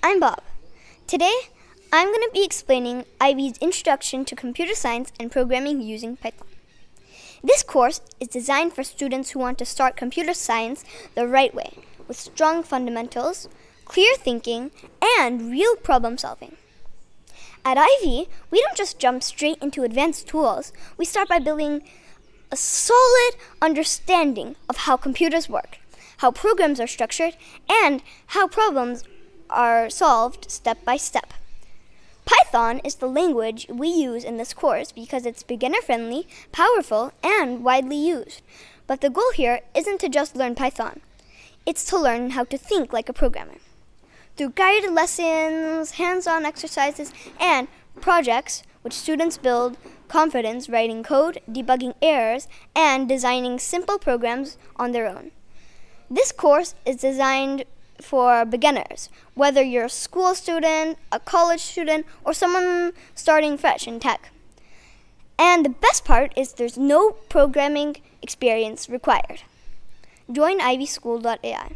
I'm Bob. Today, I'm going to be explaining Ivy's Introduction to Computer Science and Programming using Python. This course is designed for students who want to start computer science the right way, with strong fundamentals, clear thinking, and real problem solving. At Ivy, we don't just jump straight into advanced tools. We start by building a solid understanding of how computers work, how programs are structured, and how problems are solved step by step. Python is the language we use in this course because it's beginner-friendly, powerful, and widely used. But the goal here isn't to just learn Python. It's to learn how to think like a programmer. Through guided lessons, hands-on exercises, and projects, which students build confidence writing code, debugging errors, and designing simple programs on their own. This course is designed for beginners, whether you're a school student, a college student, or someone starting fresh in tech. And the best part is there's no programming experience required. Join IvySchool.ai.